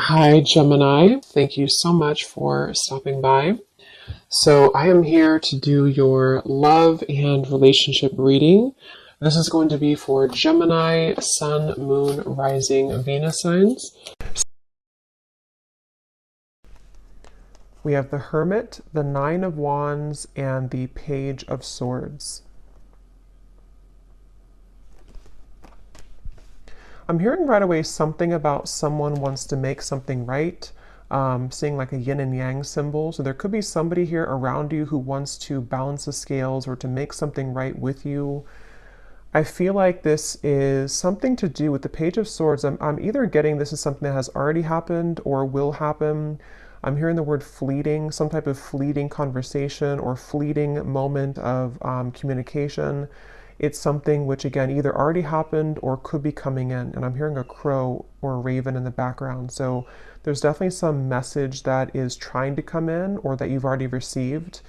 Hi, Gemini. Thank you so much for stopping by. So, I am here to do your love and relationship reading. This is going to be for Gemini, Sun, Moon, Rising, Venus signs. We have the Hermit, the Nine of Wands, and the Page of Swords. I'm hearing right away something about someone wants to make something right. Seeing like a yin and yang symbol. So there could be somebody here around you who wants to balance the scales or to make something right with you. I feel like this is something to do with the Page of Swords. I'm either getting this is something that has already happened or will happen. I'm hearing the word fleeting, some type of fleeting conversation or fleeting moment of communication. It's something which, again, either already happened or could be coming in. And I'm hearing a crow or a raven in the background. So there's definitely some message that is trying to come in or that you've already received.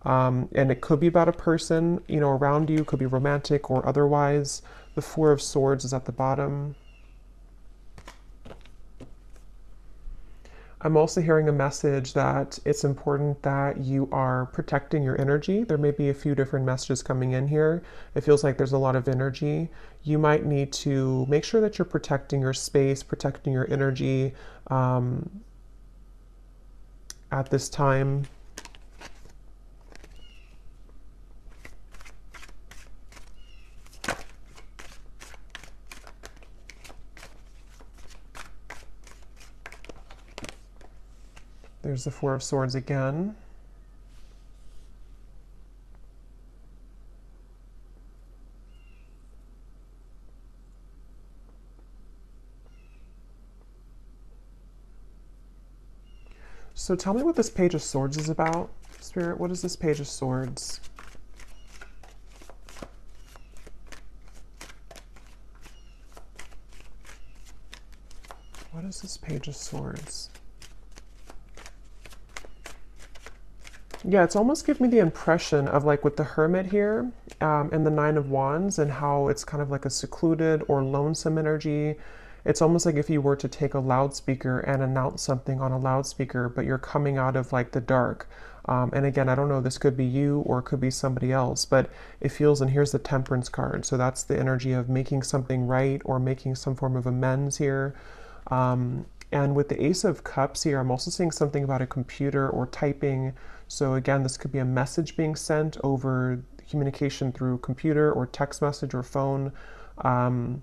And it could be about a person, around you, could be romantic or otherwise. The Four of Swords is at the bottom. I'm also hearing a message that it's important that you are protecting your energy. There may be a few different messages coming in here. It feels like there's a lot of energy. You might need to make sure that you're protecting your space, protecting your energy at this time. There's the Four of Swords again. So tell me what this Page of Swords is about, Spirit. What is this Page of Swords? What is this Page of Swords? Yeah, it's almost giving me the impression of like with the Hermit here and the Nine of Wands and how it's kind of like a secluded or lonesome energy. It's almost like if you were to take a loudspeaker and announce something on a loudspeaker, but you're coming out of like the dark. And again, I don't know, this could be you or it could be somebody else, but it feels, and here's the Temperance card. So that's the energy of making something right or making some form of amends here. And with the Ace of Cups here, I'm also seeing something about a computer or typing. So again, this could be a message being sent over communication through computer or text message or phone. And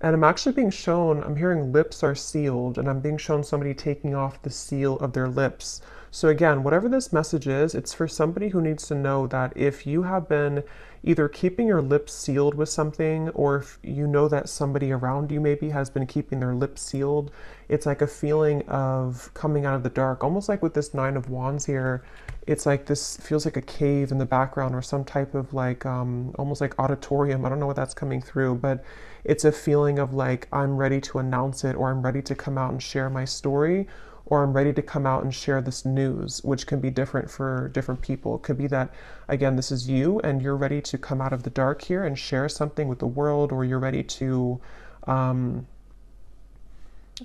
I'm actually being shown, I'm hearing lips are sealed, and I'm being shown somebody taking off the seal of their lips. So again, whatever this message is, it's for somebody who needs to know that if you have been either keeping your lips sealed with something, or if you know that somebody around you maybe has been keeping their lips sealed, it's like a feeling of coming out of the dark. Almost like with this Nine of Wands here, it's like this feels like a cave in the background or some type of like, almost like auditorium. I don't know what that's coming through, but it's a feeling of like, I'm ready to announce it, or I'm ready to come out and share my story, or I'm ready to come out and share this news, which can be different for different people. It could be that, again, this is you and you're ready to come out of the dark here and share something with the world, or you're ready to, I'm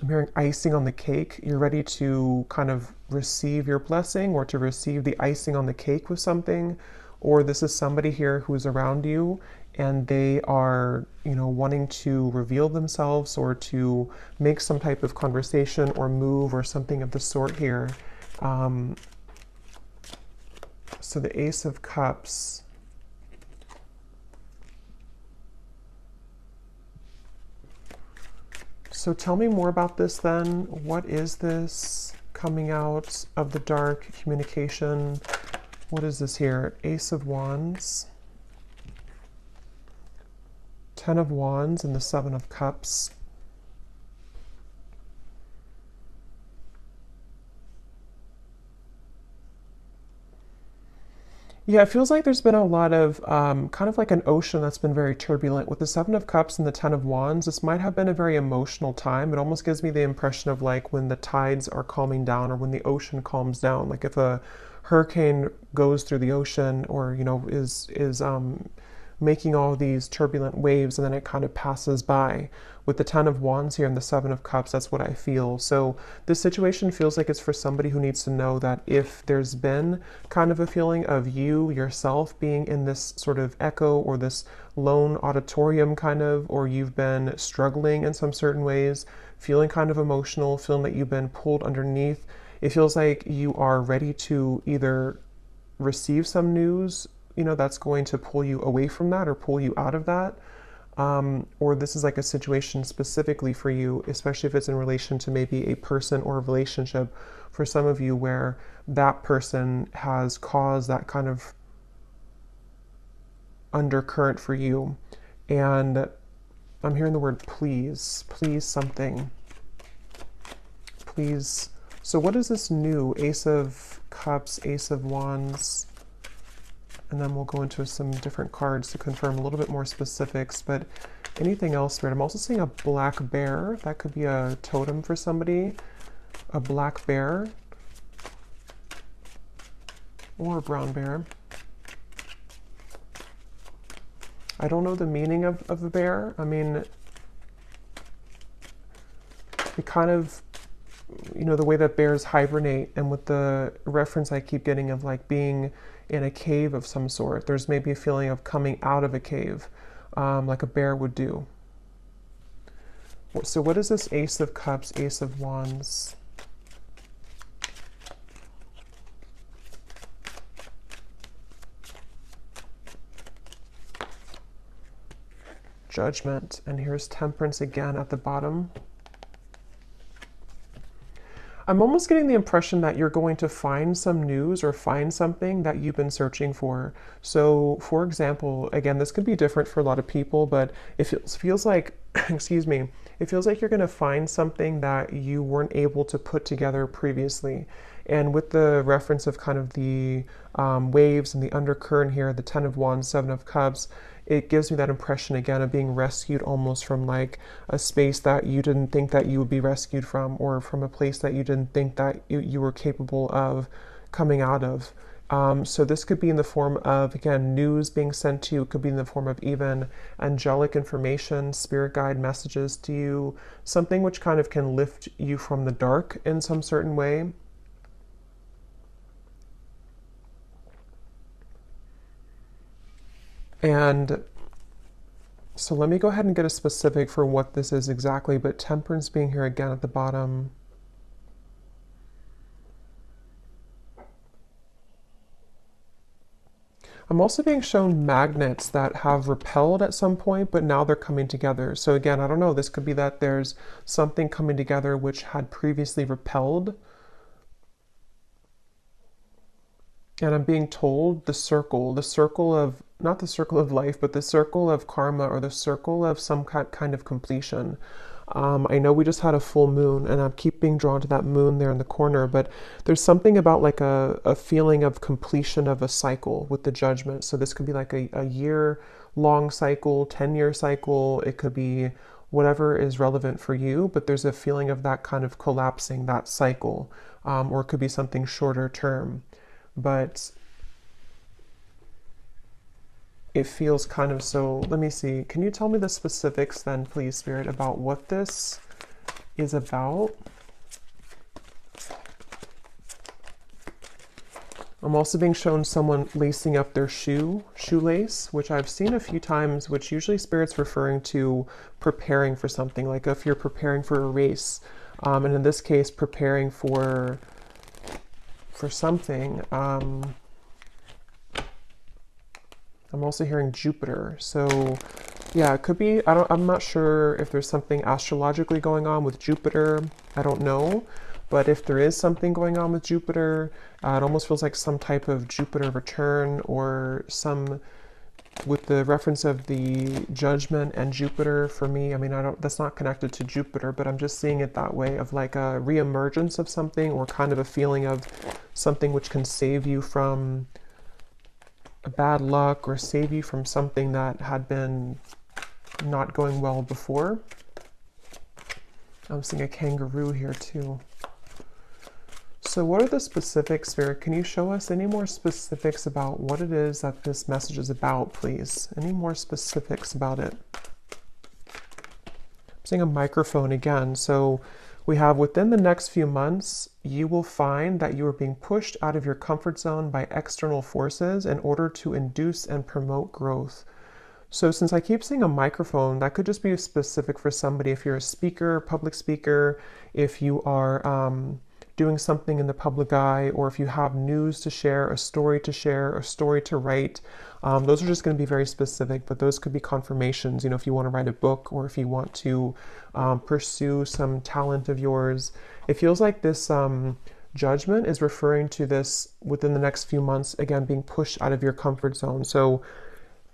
hearing icing on the cake. You're ready to kind of receive your blessing or to receive the icing on the cake with something, or this is somebody here who's around you and they are, wanting to reveal themselves or to make some type of conversation or move or something of the sort here. So the Ace of Cups. So tell me more about this then. What is this coming out of the dark communication? What is this here? Ace of Wands. Ten of Wands and the Seven of Cups. Yeah, it feels like there's been a lot of kind of like an ocean that's been very turbulent. With the Seven of Cups and the Ten of Wands, this might have been a very emotional time. It almost gives me the impression of like when the tides are calming down or when the ocean calms down. Like if a hurricane goes through the ocean or, is making all these turbulent waves, and then it kind of passes by. With the Ten of Wands here and the Seven of Cups, that's what I feel. So this situation feels like it's for somebody who needs to know that if there's been kind of a feeling of you yourself being in this sort of echo or this lone auditorium kind of, or you've been struggling in some certain ways, feeling kind of emotional, feeling that you've been pulled underneath, it feels like you are ready to either receive some news, you know, that's going to pull you away from that or pull you out of that. Or this is like a situation specifically for you, especially if it's in relation to maybe a person or a relationship for some of you where that person has caused that kind of undercurrent for you. And I'm hearing the word please, please something, please. So what is this new? Ace of Cups, Ace of Wands, and then we'll go into some different cards to confirm a little bit more specifics, but anything else, right? I'm also seeing a black bear. That could be a totem for somebody. A black bear. Or a brown bear. I don't know the meaning of a bear. I mean, it kind of, you know, the way that bears hibernate, and with the reference I keep getting of like being in a cave of some sort, there's maybe a feeling of coming out of a cave, like a bear would do. So what is this Ace of Cups, Ace of Wands? Judgment, and here's Temperance again at the bottom. I'm almost getting the impression that you're going to find some news or find something that you've been searching for. So, for example, again, this could be different for a lot of people, but it feels like, excuse me, it feels like you're going to find something that you weren't able to put together previously. And with the reference of kind of the waves and the undercurrent here, the Ten of Wands, Seven of Cups, it gives me that impression again of being rescued almost from like a space that you didn't think that you would be rescued from, or from a place that you didn't think that you were capable of coming out of. So this could be in the form of, again, news being sent to you. It could be in the form of even angelic information, spirit guide messages to you, something which kind of can lift you from the dark in some certain way. And so let me go ahead and get a specific for what this is exactly, but Temperance being here again at the bottom. I'm also being shown magnets that have repelled at some point, but now they're coming together. So again, I don't know, this could be that there's something coming together which had previously repelled. And I'm being told the circle of, not the circle of life, but the circle of karma, or the circle of some kind of completion. I know we just had a full moon, and I keep being drawn to that moon there in the corner, but there's something about like a feeling of completion of a cycle with the Judgment. So this could be like a year-long cycle, 10-year cycle. It could be whatever is relevant for you, but there's a feeling of that kind of collapsing, that cycle, or it could be something shorter term. But it feels kind of so, let me see, can you tell me the specifics then, please, Spirit, about what this is about? I'm also being shown someone lacing up their shoelace, which I've seen a few times, which usually Spirit's referring to preparing for something, like if you're preparing for a race, and in this case, preparing for something. I'm also hearing Jupiter. So yeah, it could be, I'm not sure if there's something astrologically going on with Jupiter. I don't know. But if there is something going on with Jupiter, it almost feels like some type of Jupiter return, or some, with the reference of the Judgment and Jupiter for me, I mean, that's not connected to Jupiter, but I'm just seeing it that way, of like a reemergence of something, or kind of a feeling of something which can save you from a bad luck, or save you from something that had been not going well before. I'm seeing a kangaroo here too. So what are the specifics, Spirit? Can you show us any more specifics about what it is that this message is about, please? Any more specifics about it? I'm seeing a microphone again. So we have within the next few months, you will find that you are being pushed out of your comfort zone by external forces in order to induce and promote growth. So since I keep seeing a microphone, that could just be specific for somebody. If you're a speaker, public speaker, if you are doing something in the public eye, or if you have news to share, a story to share, a story to write, those are just going to be very specific, but those could be confirmations, you know, if you want to write a book or if you want to pursue some talent of yours. It feels like this judgment is referring to this within the next few months, again, being pushed out of your comfort zone. So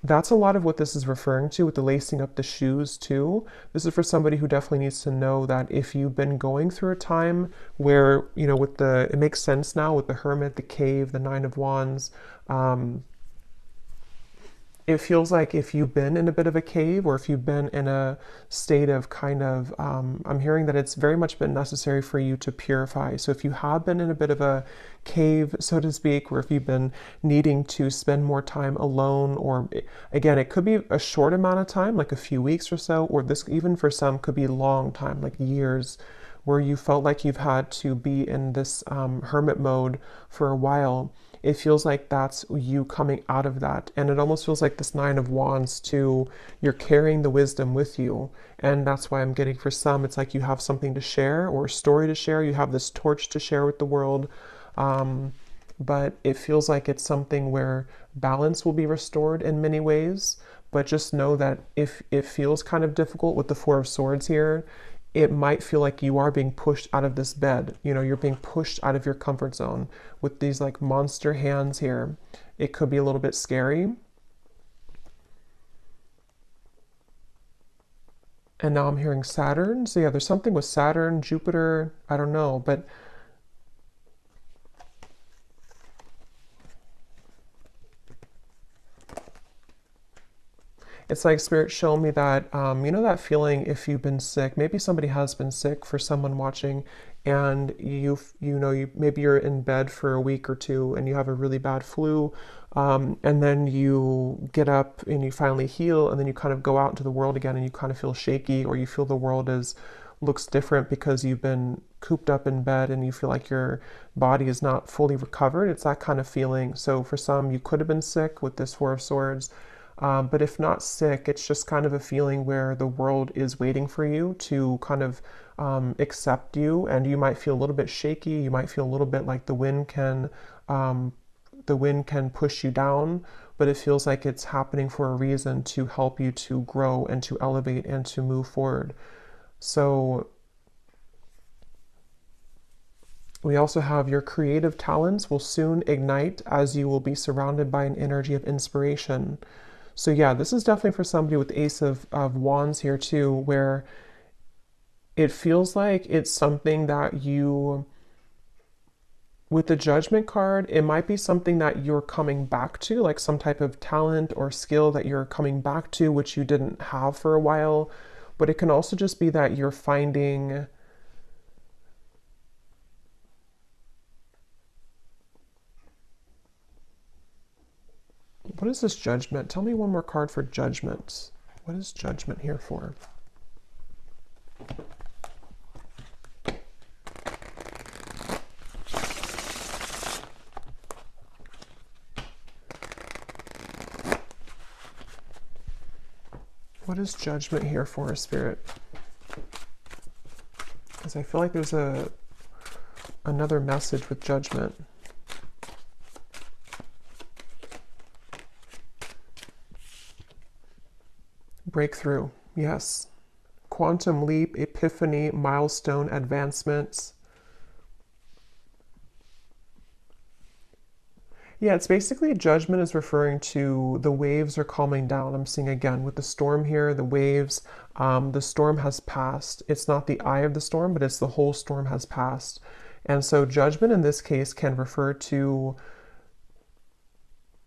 that's a lot of what this is referring to with the lacing up the shoes too. This is for somebody who definitely needs to know that if you've been going through a time where, you know, with the, it makes sense now with the Hermit, the Cave, the Nine of Wands, it feels like if you've been in a bit of a cave or if you've been in a state of kind of, I'm hearing that it's very much been necessary for you to purify. So if you have been in a bit of a cave, so to speak, or if you've been needing to spend more time alone, or again, it could be a short amount of time, like a few weeks or so, or this even for some could be a long time, like years, where you felt like you've had to be in this hermit mode for a while. It feels like that's you coming out of that. And it almost feels like this Nine of Wands too, you're carrying the wisdom with you. And that's why I'm getting for some, it's like you have something to share or a story to share. You have this torch to share with the world. But it feels like it's something where balance will be restored in many ways. But just know that if it feels kind of difficult with the Four of Swords here, it might feel like you are being pushed out of this bed. You know, you're being pushed out of your comfort zone with these like monster hands here. It could be a little bit scary. And now I'm hearing Saturn. So yeah, there's something with Saturn, Jupiter, I don't know, but it's like Spirit showing me that, you know, that feeling if you've been sick, maybe somebody has been sick for someone watching, and maybe you're in bed for a week or two and you have a really bad flu, and then you get up and you finally heal, and then you kind of go out into the world again and you kind of feel shaky, or you feel the world looks different because you've been cooped up in bed and you feel like your body is not fully recovered. It's that kind of feeling. So for some, you could have been sick with this Four of Swords. But if not sick, it's just kind of a feeling where the world is waiting for you to kind of accept you, and you might feel a little bit shaky. You might feel a little bit like the wind can push you down, but it feels like it's happening for a reason to help you to grow and to elevate and to move forward. So we also have your creative talents will soon ignite as you will be surrounded by an energy of inspiration. So yeah, this is definitely for somebody with Ace of Wands here too, where it feels like it's something that you, with the Judgment card, it might be something that you're coming back to, like some type of talent or skill that you're coming back to, which you didn't have for a while. But it can also just be that you're finding, what is this Judgment? Tell me one more card for Judgment. What is Judgment here for? What is Judgment here for, Spirit? Because I feel like there's another message with Judgment. Breakthrough, yes. Quantum leap, epiphany, milestone, advancements. Yeah, it's basically Judgment is referring to the waves are calming down. I'm seeing again with the storm here, the waves, the storm has passed. It's not the eye of the storm, but it's the whole storm has passed. And so Judgment in this case can refer to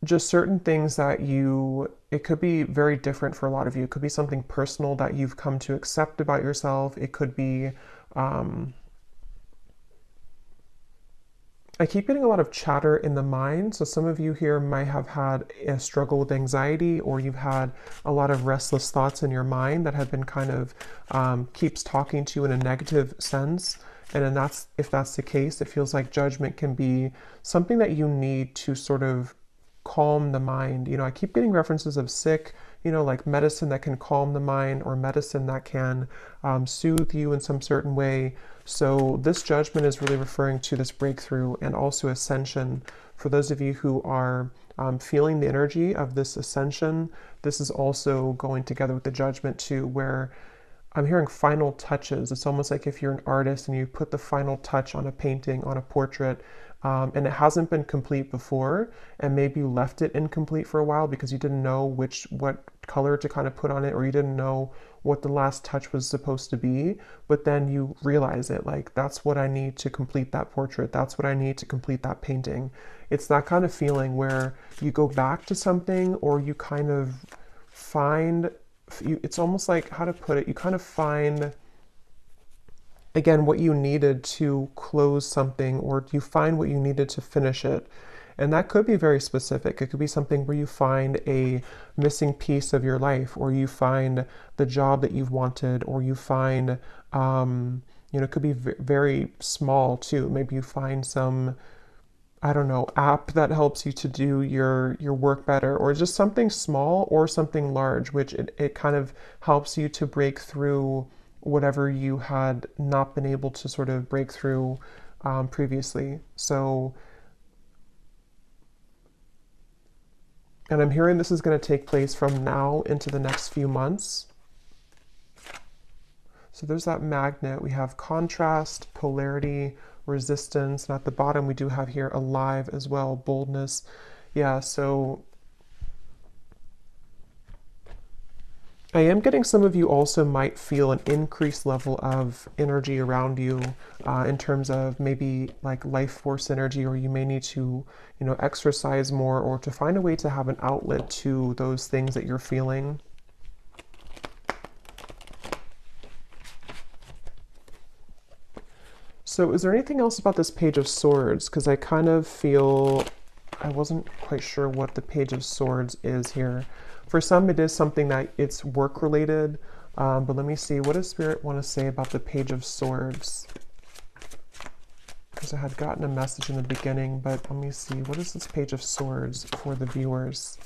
just certain things that it could be very different for a lot of you. It could be something personal that you've come to accept about yourself. It could be, I keep getting a lot of chatter in the mind. So some of you here might have had a struggle with anxiety, or you've had a lot of restless thoughts in your mind that have been kind of keeps talking to you in a negative sense. And then if that's the case, it feels like judgment can be something that you need to sort of calm the mind. You know, I keep getting references of sick, you know, like medicine that can calm the mind, or medicine that can soothe you in some certain way. So this judgment is really referring to this breakthrough and also ascension. For those of you who are feeling the energy of this ascension, this is also going together with the judgment too, where I'm hearing final touches. It's almost like if you're an artist and you put the final touch on a painting, on a portrait, and it hasn't been complete before, and maybe you left it incomplete for a while because you didn't know what color to kind of put on it, or you didn't know what the last touch was supposed to be, but then you realize it, like, that's what I need to complete that portrait, that's what I need to complete that painting. It's that kind of feeling where you go back to something, or you kind of find, it's almost like, how to put it, you kind of find again what you needed to close something, or you find what you needed to finish it. And that could be very specific. It could be something where you find a missing piece of your life, or you find the job that you've wanted, or you find, you know, it could be very small too. Maybe you find some, I don't know, app that helps you to do your work better, or just something small or something large, which it kind of helps you to break through whatever you had not been able to sort of break through previously. So, and I'm hearing this is going to take place from now into the next few months. So there's that magnet. We have contrast, polarity, resistance, and at the bottom we do have here alive as well, boldness. Yeah, so I am getting some of you also might feel an increased level of energy around you in terms of maybe like life force energy, or you may need to, you know, exercise more, or to find a way to have an outlet to those things that you're feeling. So is there anything else about this Page of Swords? Because I kind of feel, I wasn't quite sure what the Page of Swords is here. For some, it is something that it's work related, but let me see. What does Spirit want to say about the Page of Swords? Because I had gotten a message in the beginning, but let me see. What is this Page of Swords for the viewers?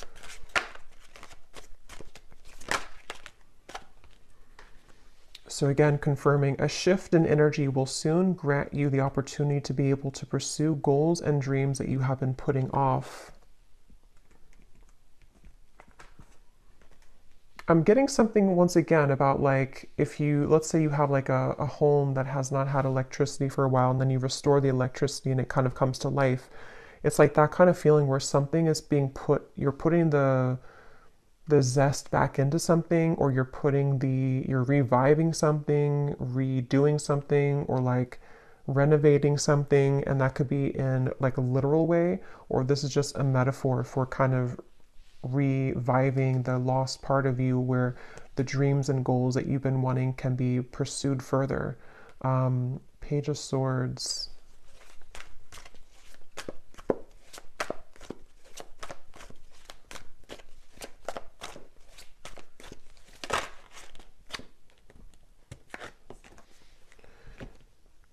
So again, confirming a shift in energy will soon grant you the opportunity to be able to pursue goals and dreams that you have been putting off. I'm getting something once again about, like, if you, let's say you have like a home that has not had electricity for a while, and then you restore the electricity and it kind of comes to life. It's like that kind of feeling where something is being put, you're putting the zest back into something, or you're reviving something, redoing something, or like renovating something. And that could be in like a literal way, or this is just a metaphor for kind of reviving the lost part of you, where the dreams and goals that you've been wanting can be pursued further. Page of Swords.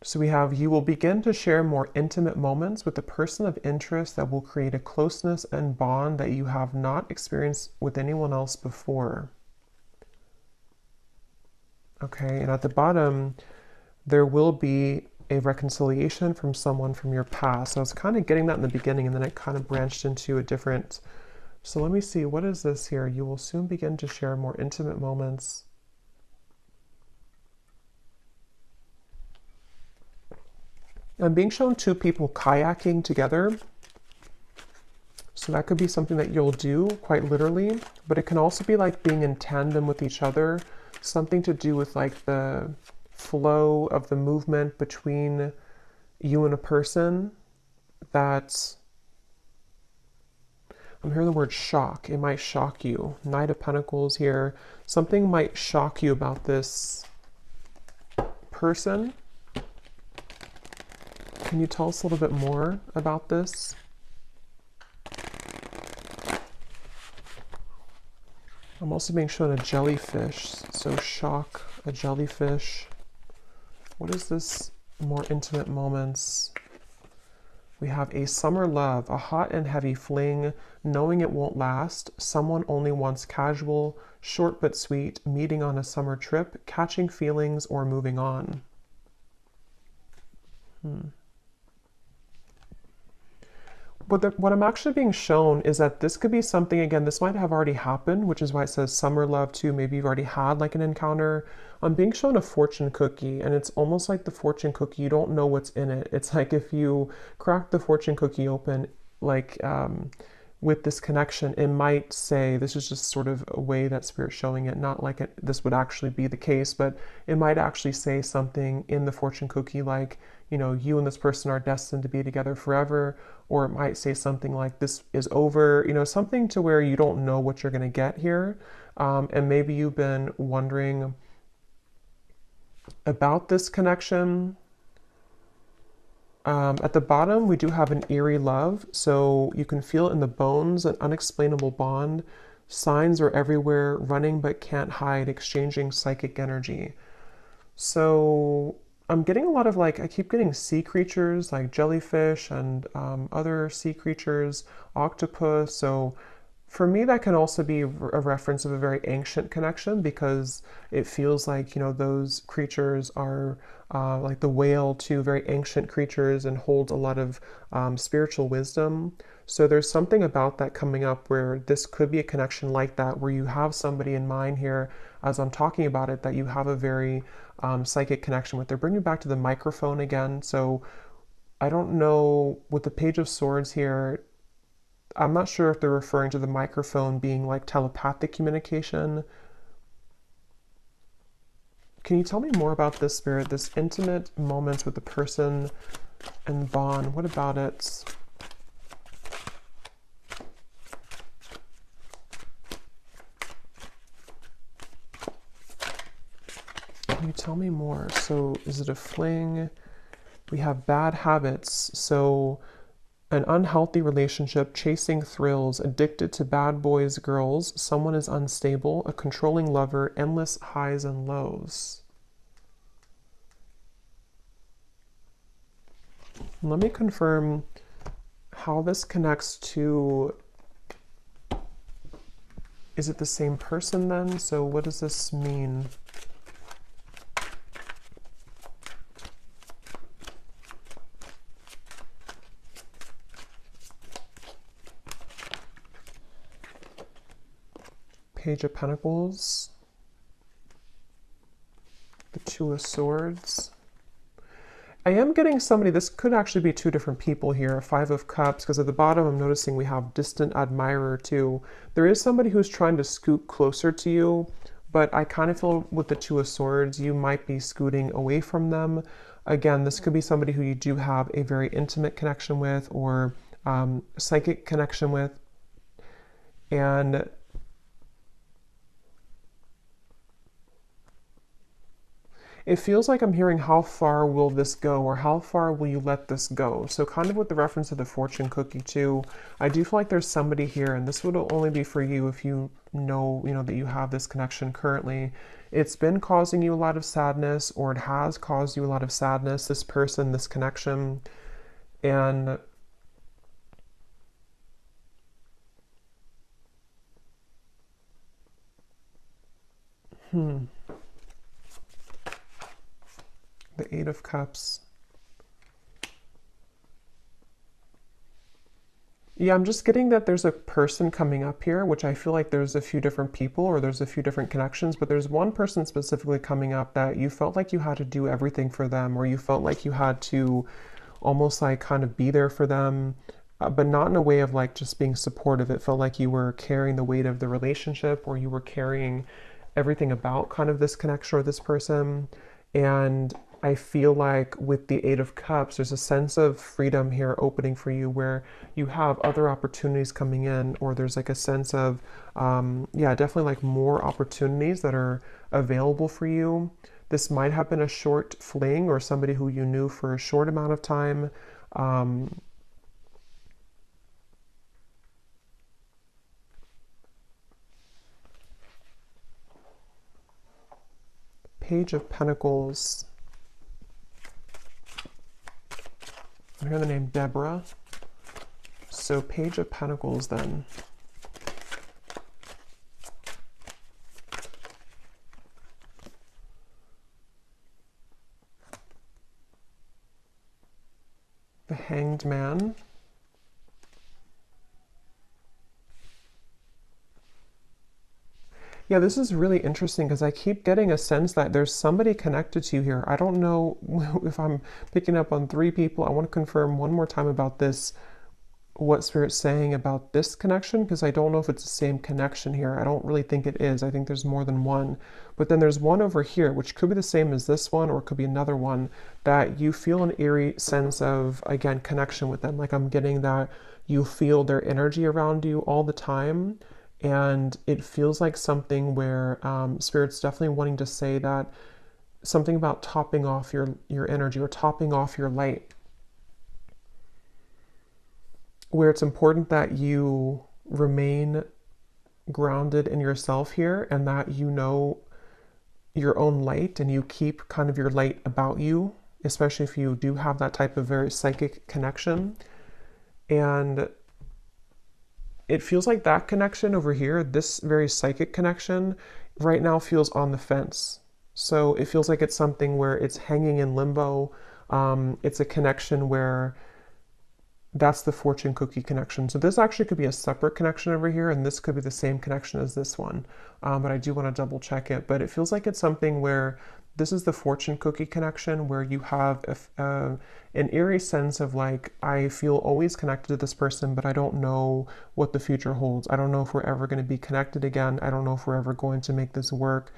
So we have, you will begin to share more intimate moments with a person of interest that will create a closeness and bond that you have not experienced with anyone else before. Okay, and at the bottom, there will be a reconciliation from someone from your past. So I was kind of getting that in the beginning, and then it kind of branched into a different. So let me see, what is this here? You will soon begin to share more intimate moments. I'm being shown two people kayaking together. So that could be something that you'll do quite literally, but it can also be like being in tandem with each other, something to do with like the flow of the movement between you and a person. That I'm hearing the word shock. It might shock you. Knight of Pentacles here. Something might shock you about this person. Can you tell us a little bit more about this? I'm also being shown a jellyfish, so shock, a jellyfish. What is this? More intimate moments. We have a summer love, a hot and heavy fling, knowing it won't last, someone only wants casual, short but sweet, meeting on a summer trip, catching feelings or moving on. What I'm actually being shown is that this could be something, again, this might have already happened, which is why it says summer love too. Maybe you've already had like an encounter. I'm being shown a fortune cookie, and it's almost like the fortune cookie, you don't know what's in it. It's like if you crack the fortune cookie open, like with this connection, it might say, this is just sort of a way that Spirit's showing it, not like this would actually be the case, but it might actually say something in the fortune cookie like, you know, you and this person are destined to be together forever, or it might say something like this is over, you know, something to where you don't know what you're going to get here. And maybe you've been wondering about this connection. At the bottom, we do have an eerie love, so you can feel it in the bones, an unexplainable bond. Signs are everywhere, running but can't hide, exchanging psychic energy. So I'm getting a lot of like, I keep getting sea creatures like jellyfish and other sea creatures, octopus. So for me, that can also be a reference of a very ancient connection, because it feels like, you know, those creatures are like the whale too, very ancient creatures and hold a lot of spiritual wisdom. So there's something about that coming up where this could be a connection like that, where you have somebody in mind here as I'm talking about it that you have a very psychic connection with. They're bringing back to the microphone again. So I don't know, with the Page of Swords here, I'm not sure if they're referring to the microphone being like telepathic communication. Can you tell me more about this, Spirit? This intimate moments with the person and bond. What about it? Can you tell me more? So is it a fling? We have bad habits. So an unhealthy relationship, chasing thrills, addicted to bad boys, girls, someone is unstable, a controlling lover, endless highs and lows. Let me confirm how this connects to, is it the same person then? So what does this mean? Page of Pentacles, the Two of Swords. I am getting somebody, this could actually be two different people here, Five of Cups, because at the bottom I'm noticing we have distant admirer too. There is somebody who's trying to scoot closer to you, but I kind of feel with the Two of Swords, you might be scooting away from them. Again, this could be somebody who you do have a very intimate connection with, or psychic connection with. And it feels like I'm hearing, how far will this go, or how far will you let this go? So kind of with the reference to the fortune cookie too, I do feel like there's somebody here, and this would only be for you if you know that you have this connection currently. It's been causing you a lot of sadness, or it has caused you a lot of sadness, this person, this connection. And the Eight of Cups. Yeah, I'm just getting that there's a person coming up here, which I feel like there's a few different people, or there's a few different connections, but there's one person specifically coming up that you felt like you had to do everything for them, or you felt like you had to almost like kind of be there for them, but not in a way of like just being supportive. It felt like you were carrying the weight of the relationship, or you were carrying everything about kind of this connection or this person. And I feel like with the Eight of Cups, there's a sense of freedom here opening for you, where you have other opportunities coming in, or there's like a sense of, yeah, definitely like more opportunities that are available for you. This might have been a short fling or somebody who you knew for a short amount of time. Page of Pentacles. I hear the name Deborah. So Page of Pentacles then. The Hanged Man. Yeah, this is really interesting because I keep getting a sense that there's somebody connected to you here. I don't know if I'm picking up on 3 people. I want to confirm one more time about this, what Spirit's saying about this connection, because I don't know if it's the same connection here. I don't really think it is. I think there's more than one. But then there's one over here, which could be the same as this one, or it could be another one, that you feel an eerie sense of, again, connection with them. Like I'm getting that you feel their energy around you all the time. And it feels like something where Spirit's definitely wanting to say that something about topping off your energy or topping off your light, where it's important that you remain grounded in yourself here and that you know your own light and you keep kind of your light about you, especially if you do have that type of very psychic connection. And it feels like that connection over here, this very psychic connection, right now feels on the fence. So it feels like it's something where it's hanging in limbo. It's a connection where that's the fortune cookie connection. So this actually could be a separate connection over here, and this could be the same connection as this one. But I do want to double check it. But it feels like it's something where this is the fortune cookie connection, where you have an eerie sense of like, I feel always connected to this person, but I don't know what the future holds. I don't know if we're ever going to be connected again. I don't know if we're ever going to make this work.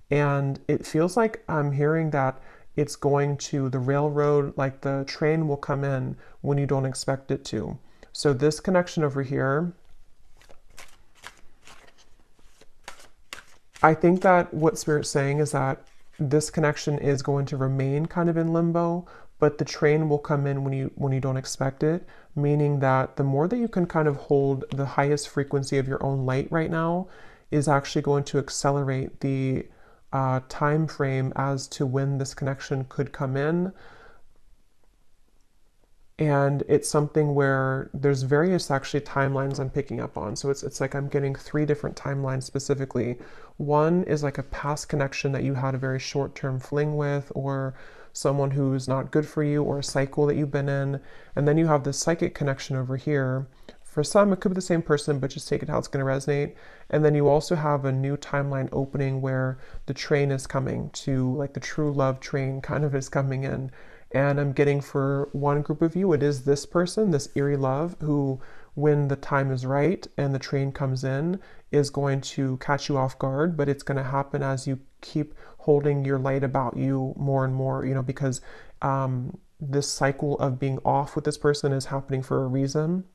And it feels like I'm hearing that it's going to the railroad, like the train will come in when you don't expect it to. So this connection over here, I think that what Spirit's saying is that this connection is going to remain kind of in limbo, but the train will come in when you don't expect it, meaning that the more that you can kind of hold the highest frequency of your own light right now is actually going to accelerate the time frame as to when this connection could come in. And it's something where there's various actually timelines I'm picking up on. So it's like I'm getting 3 different timelines specifically. One is like a past connection that you had a very short-term fling with, or someone who's not good for you, or a cycle that you've been in. And then you have this psychic connection over here. For some, it could be the same person, but just take it how it's going to resonate. And then you also have a new timeline opening where the train is coming to, like the true love train kind of is coming in. And I'm getting for one group of you, it is this person, this eerie love, who, when the time is right and the train comes in, is going to catch you off guard, but it's going to happen as you keep holding your light about you more and more, because this cycle of being off with this person is happening for a reason.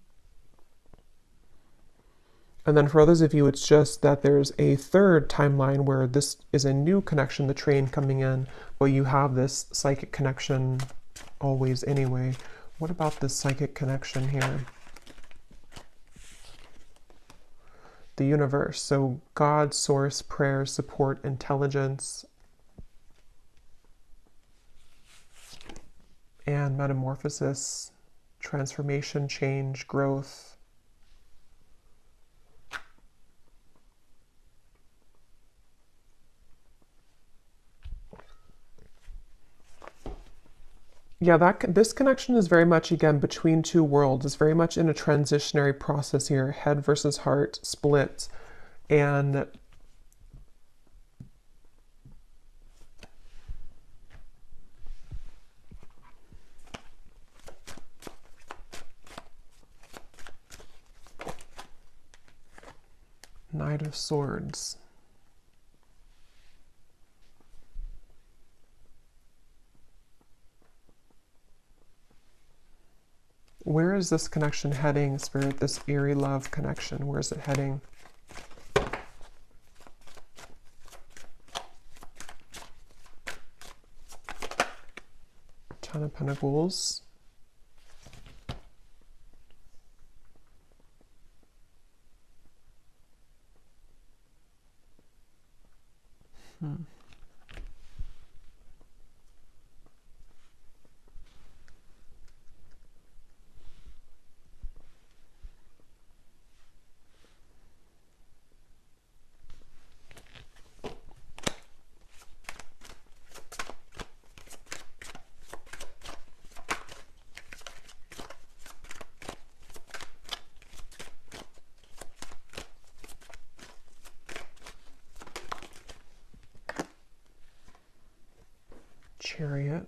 And then for others of you, it's just that there's a third timeline where this is a new connection, the train coming in, but you have this psychic connection always anyway. What about this psychic connection here? The universe. So God, source, prayer, support, intelligence, and metamorphosis, transformation, change, growth. Yeah, this connection is very much, again, between 2 worlds. It's very much in a transitionary process here, head versus heart split. And Knight of Swords. Where is this connection heading, Spirit? This eerie love connection, where is it heading? Ten of Pentacles. Chariot.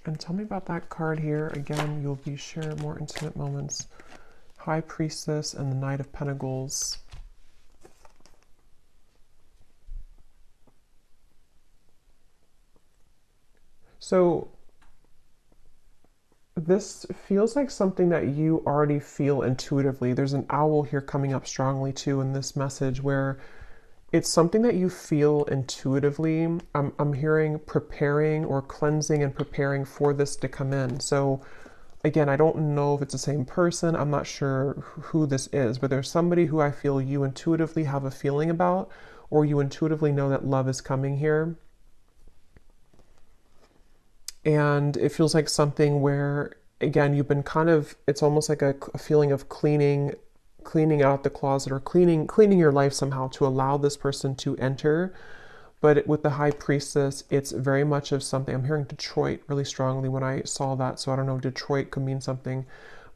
And tell me about that card here. Again, you'll be share more intimate moments. High Priestess and the Knight of Pentacles. So this feels like something that you already feel intuitively. There's an owl here coming up strongly too in this message, where it's something that you feel intuitively. I'm hearing preparing or cleansing and preparing for this to come in. So again, I don't know if it's the same person. I'm not sure who this is, but there's somebody who I feel you intuitively have a feeling about, or you intuitively know that love is coming here. And it feels like something where, again, you've been kind of, it's almost like a feeling of cleaning out the closet, or cleaning your life somehow to allow this person to enter. But with the High Priestess, it's very much of something. I'm hearing Detroit really strongly when I saw that. So I don't know, Detroit could mean something,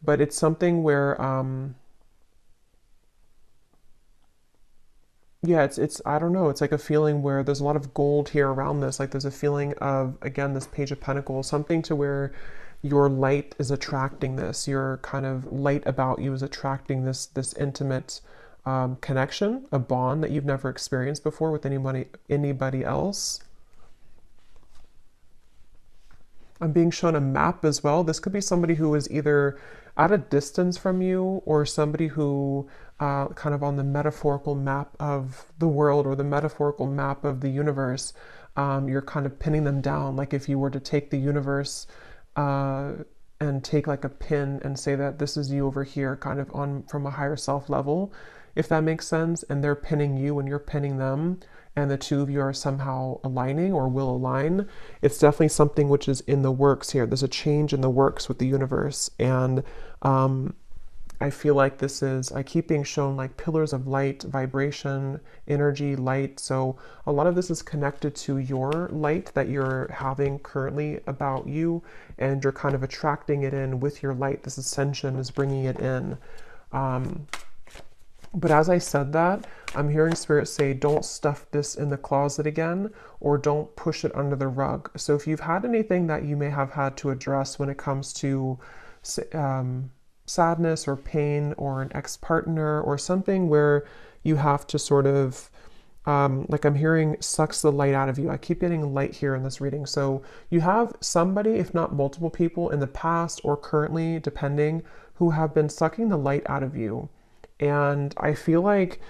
but it's something where, yeah, it's, I don't know, it's like a feeling where there's a lot of gold here around this. Like there's a feeling of, again, this Page of Pentacles, something to where your light is attracting this. Your kind of light about you is attracting this intimate connection, a bond that you've never experienced before with anybody else. I'm being shown a map as well. This could be somebody who is either at a distance from you, or somebody who kind of on the metaphorical map of the world, or the metaphorical map of the universe. You're kind of pinning them down. Like if you were to take the universe and take like a pin and say that this is you over here, kind of on from a higher self level, if that makes sense, and they're pinning you and you're pinning them, and the two of you are somehow aligning or will align, it's definitely something which is in the works here. There's a change in the works with the universe. And I feel like this is, I keep being shown like pillars of light, vibration, energy, light. So a lot of this is connected to your light that you're having currently about you, and you're kind of attracting it in with your light. This ascension is bringing it in. But as I said that, I'm hearing Spirit say, don't stuff this in the closet again, or don't push it under the rug. So if you've had anything that you may have had to address when it comes to sadness or pain, or an ex-partner, or something where you have to sort of, like I'm hearing sucks the light out of you. I keep getting light here in this reading. So you have somebody, if not multiple people in the past or currently, depending, who have been sucking the light out of you. And I feel like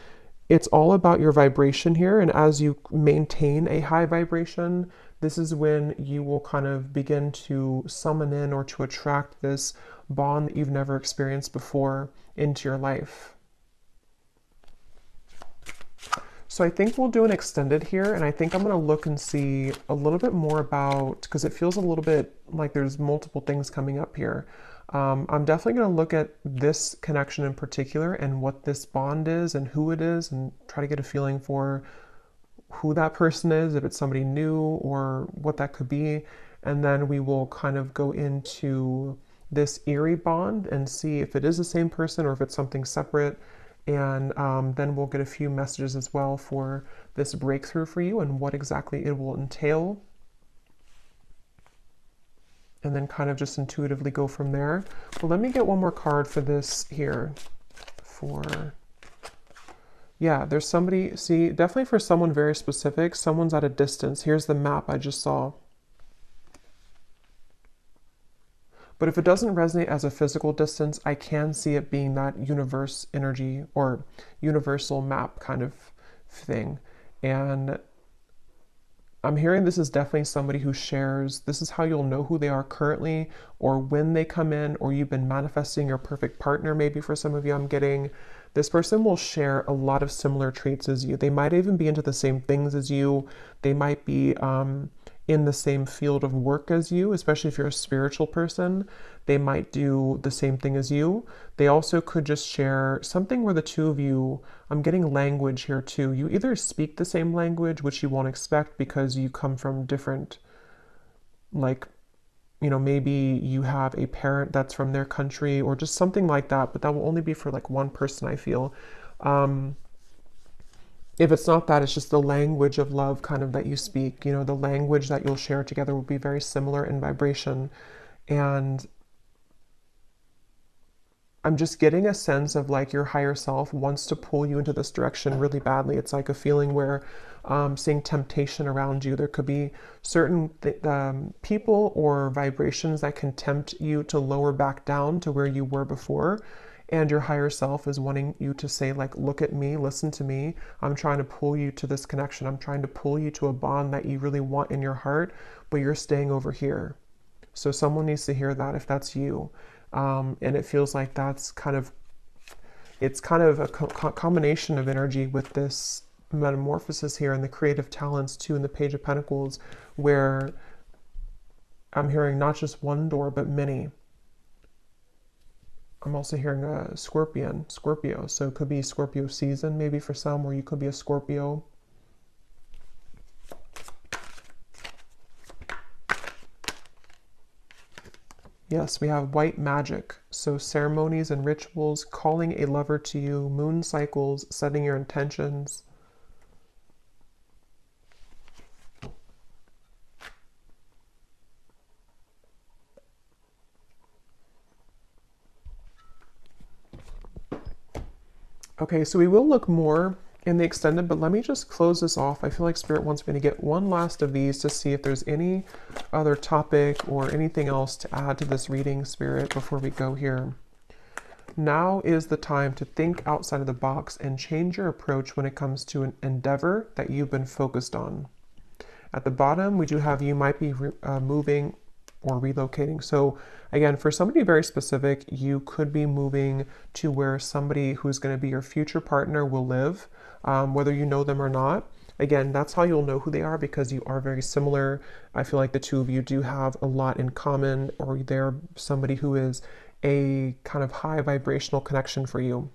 it's all about your vibration here. And as you maintain a high vibration, this is when you will kind of begin to summon in, or to attract this bond that you've never experienced before into your life. So I think we'll do an extended here, and I think I'm going to look and see a little bit more about, because it feels a little bit like there's multiple things coming up here. I'm definitely going to look at this connection in particular, and what this bond is and who it is, and try to get a feeling for who that person is, if it's somebody new or what that could be. And then we will kind of go into this eerie bond and see if it is the same person or if it's something separate. And then we'll get a few messages as well for this breakthrough for you and what exactly it will entail. And then kind of just intuitively go from there. Well, let me get one more card for this here. Yeah, there's somebody, see, definitely for someone very specific, someone's at a distance. Here's the map I just saw. But if it doesn't resonate as a physical distance, I can see it being that universe energy or universal map kind of thing. And I'm hearing this is definitely somebody who shares, this is how you'll know who they are currently or when they come in, or you've been manifesting your perfect partner. Maybe for some of you, I'm getting this person will share a lot of similar traits as you. They might even be into the same things as you. They might be in the same field of work as you, especially if you're a spiritual person. They might do the same thing as you. They also could just share something where the two of you, I'm getting language here too. You either speak the same language, which you won't expect because you come from different, like, you know, maybe you have a parent that's from their country or just something like that, but that will only be for like one person, I feel. If it's not that, it's just the language of love kind of that you speak, you know, the language that you'll share together will be very similar in vibration. And I'm just getting a sense of like your higher self wants to pull you into this direction really badly. It's like a feeling where seeing temptation around you. There could be certain people or vibrations that can tempt you to lower back down to where you were before. And your higher self is wanting you to say, like, look at me, listen to me. I'm trying to pull you to this connection. I'm trying to pull you to a bond that you really want in your heart, but you're staying over here. So someone needs to hear that if that's you. And it feels like that's kind of, it's kind of a combination of energy with this metamorphosis here and the creative talents too in the Page of Pentacles, where I'm hearing not just one door, but many. I'm also hearing a Scorpio. So it could be Scorpio season maybe for some, or you could be a Scorpio. Yes, we have white magic. So ceremonies and rituals, calling a lover to you, moon cycles, setting your intentions. Okay, so we will look more in the extended, but let me just close this off. I feel like Spirit wants me to get one last of these to see if there's any other topic or anything else to add to this reading, Spirit, before we go here. Now is the time to think outside of the box and change your approach when it comes to an endeavor that you've been focused on. At the bottom, we do have you might be moving or relocating. So again, for somebody very specific, you could be moving to where somebody who's going to be your future partner will live, whether you know them or not. Again, that's how you'll know who they are, because you are very similar. I feel like the two of you do have a lot in common, or they're somebody who is a kind of high vibrational connection for you.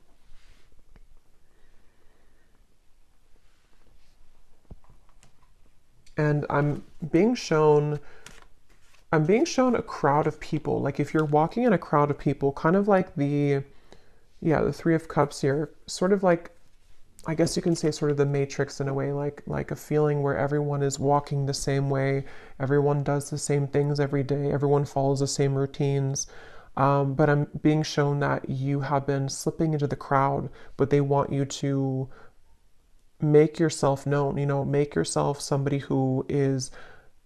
And I'm being shown a crowd of people. Like if you're walking in a crowd of people, kind of like the Three of Cups here, sort of like, I guess you can say sort of the Matrix in a way, like a feeling where everyone is walking the same way, everyone does the same things every day, everyone follows the same routines. But I'm being shown that you have been slipping into the crowd, but they want you to make yourself known, you know, make yourself somebody who is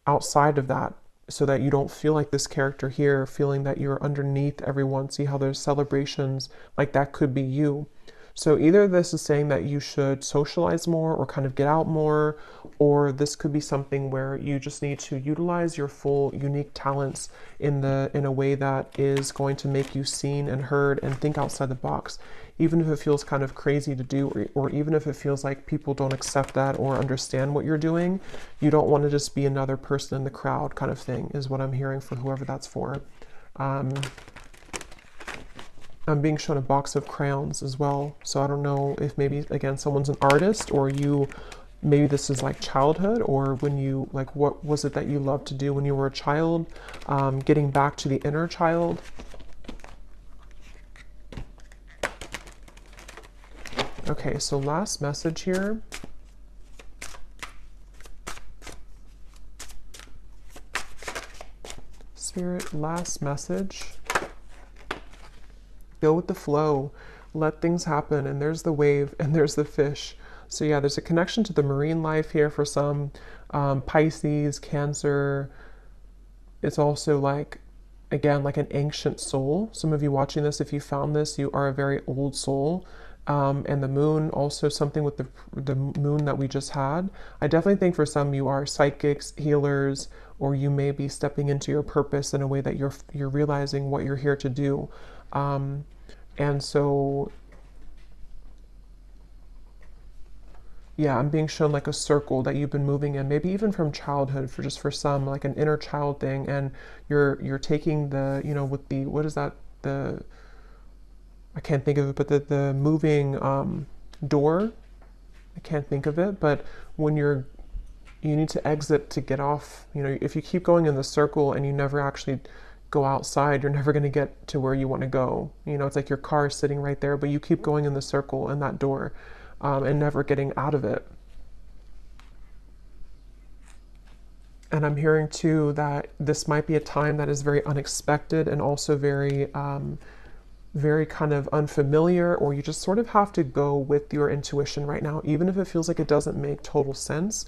outside of that, so that you don't feel like this character here, feeling that you're underneath everyone. See how there's celebrations, like that could be you. So either this is saying that you should socialize more or kind of get out more, or this could be something where you just need to utilize your full unique talents in a way that is going to make you seen and heard and think outside the box. Even if it feels kind of crazy to do, or even if it feels like people don't accept that or understand what you're doing, you don't want to just be another person in the crowd kind of thing, is what I'm hearing for whoever that's for. I'm being shown a box of crayons as well. So I don't know if maybe, again, someone's an artist, or maybe this is like childhood, or when you, like, what was it that you loved to do when you were a child? Getting back to the inner child. Okay, so last message here. Spirit, last message. Go with the flow, let things happen, and there's the wave and there's the fish. So yeah, there's a connection to the marine life here for some. Pisces, Cancer. It's also like again, like an ancient soul. Some of you watching this, if you found this, you are a very old soul. And the moon, also something with the moon that we just had. I definitely think for some you are psychics, healers, or you may be stepping into your purpose in a way that you're realizing what you're here to do. And so, yeah, I'm being shown like a circle that you've been moving in, maybe even from childhood, for some, like an inner child thing, and you're taking the, with the, what is that, the, I can't think of it, but the moving door. I can't think of it, but when you need to exit to get off. If you keep going in the circle and you never actually go outside, you're never going to get to where you want to go. It's like your car is sitting right there, but you keep going in the circle and that door, and never getting out of it. And I'm hearing too that this might be a time that is very unexpected and also very kind of unfamiliar, or you just sort of have to go with your intuition right now, even if it feels like it doesn't make total sense.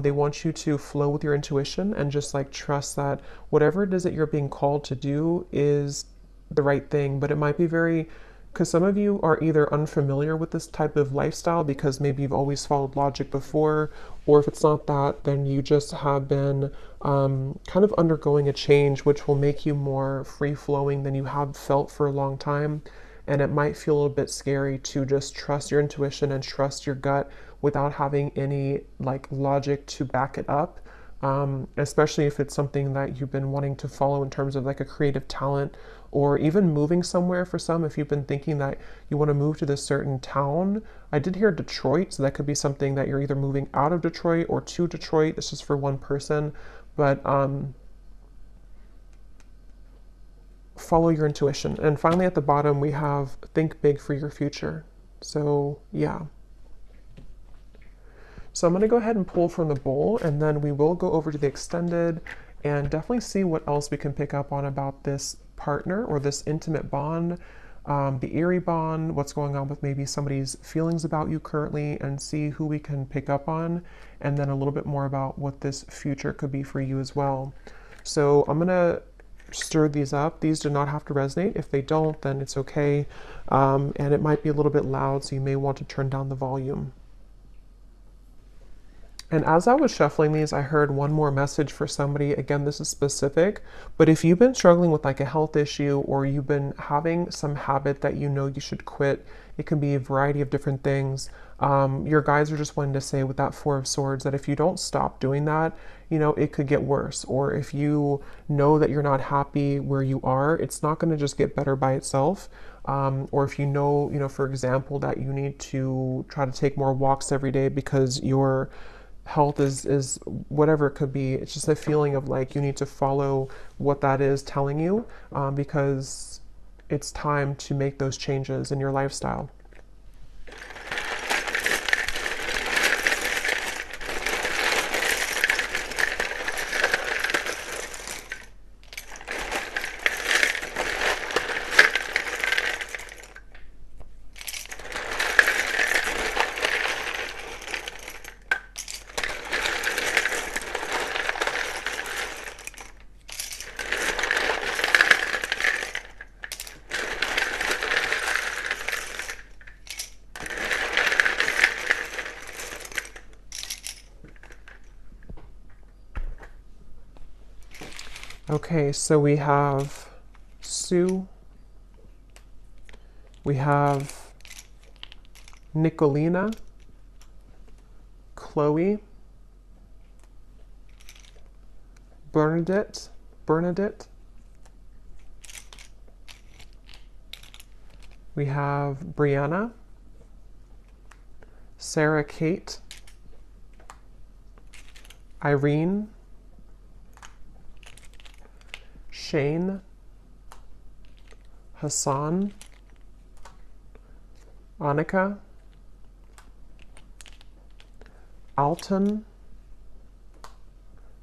They want you to flow with your intuition and just like trust that whatever it is that you're being called to do is the right thing. But it might be because some of you are either unfamiliar with this type of lifestyle because maybe you've always followed logic before, or if it's not that, then you just have been kind of undergoing a change which will make you more free-flowing than you have felt for a long time. And it might feel a little bit scary to just trust your intuition and trust your gut without having any like logic to back it up. Especially if it's something that you've been wanting to follow in terms of like a creative talent, or even moving somewhere for some. If you've been thinking that you want to move to this certain town, I did hear Detroit, so that could be something that you're either moving out of Detroit or to Detroit. This is for one person, but follow your intuition. And finally, at the bottom, we have think big for your future. So yeah. So I'm going to go ahead and pull from the bowl, and then we will go over to the extended and definitely see what else we can pick up on about this partner or this intimate bond, the eerie bond, what's going on with maybe somebody's feelings about you currently, and see who we can pick up on, and then a little bit more about what this future could be for you as well. So I'm going to stir these up. These do not have to resonate. If they don't, then it's okay. And it might be a little bit loud, so you may want to turn down the volume. And as I was shuffling these, I heard one more message for somebody. Again, this is specific, but if you've been struggling with like a health issue, or you've been having some habit that you know you should quit, it can be a variety of different things. Your guides are just wanting to say with that Four of Swords that if you don't stop doing that, it could get worse. Or if you know that you're not happy where you are, it's not going to just get better by itself. Or if for example, that you need to try to take more walks every day because your health is whatever it could be. It's just a feeling of like you need to follow what that is telling you, because it's time to make those changes in your lifestyle. Okay, so we have Sue, we have Nicolina, Chloe, Bernadette, we have Brianna, Sarah Kate, Irene, Shane, Hassan, Annika, Alton,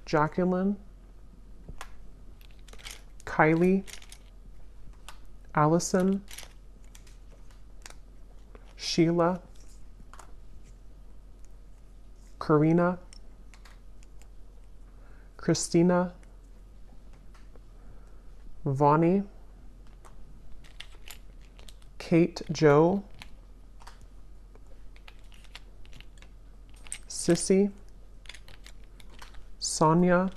Jacqueline, Kylie, Allison, Sheila, Karina, Christina, Vonnie, Kate Joe, Sissy, Sonia,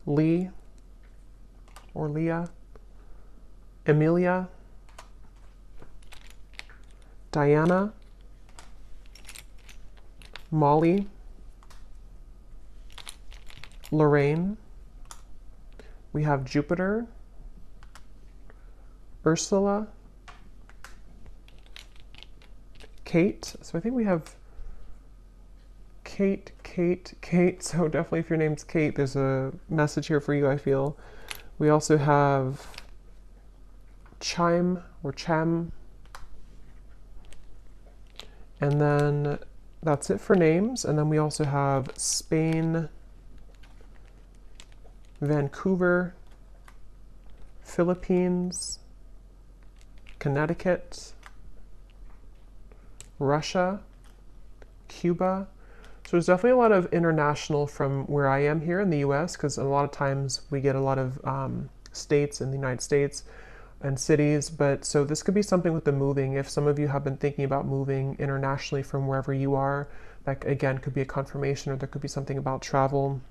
Lee or Leah, Emilia, Diana, Molly, Lorraine, we have Jupiter, Ursula, Kate. So I think we have Kate. So definitely if your name's Kate, there's a message here for you, I feel. We also have Chime or Chem. And then that's it for names. And then we also have Spain, Vancouver, Philippines, Connecticut, Russia, Cuba. So there's definitely a lot of international from where I am here in the US, because a lot of times we get a lot of states in the United States and cities. But so this could be something with the moving. If some of you have been thinking about moving internationally from wherever you are, that again could be a confirmation, or there could be something about travel.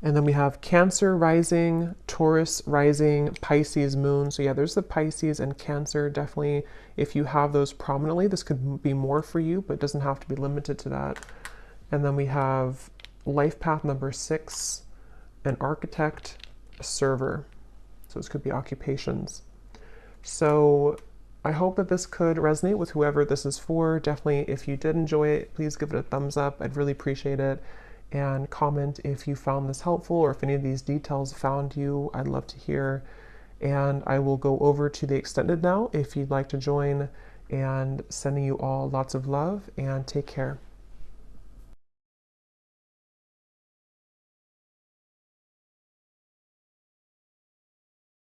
And then we have Cancer rising, Taurus rising, Pisces moon. So yeah, there's the Pisces and Cancer. Definitely, if you have those prominently, this could be more for you, but it doesn't have to be limited to that. And then we have life path number 6, an architect, a server. So this could be occupations. So I hope that this could resonate with whoever this is for. Definitely, if you did enjoy it, please give it a thumbs up. I'd really appreciate it. And comment if you found this helpful, or if any of these details found you. I'd love to hear. And I will go over to the extended now if you'd like to join, and sending you all lots of love, and take care.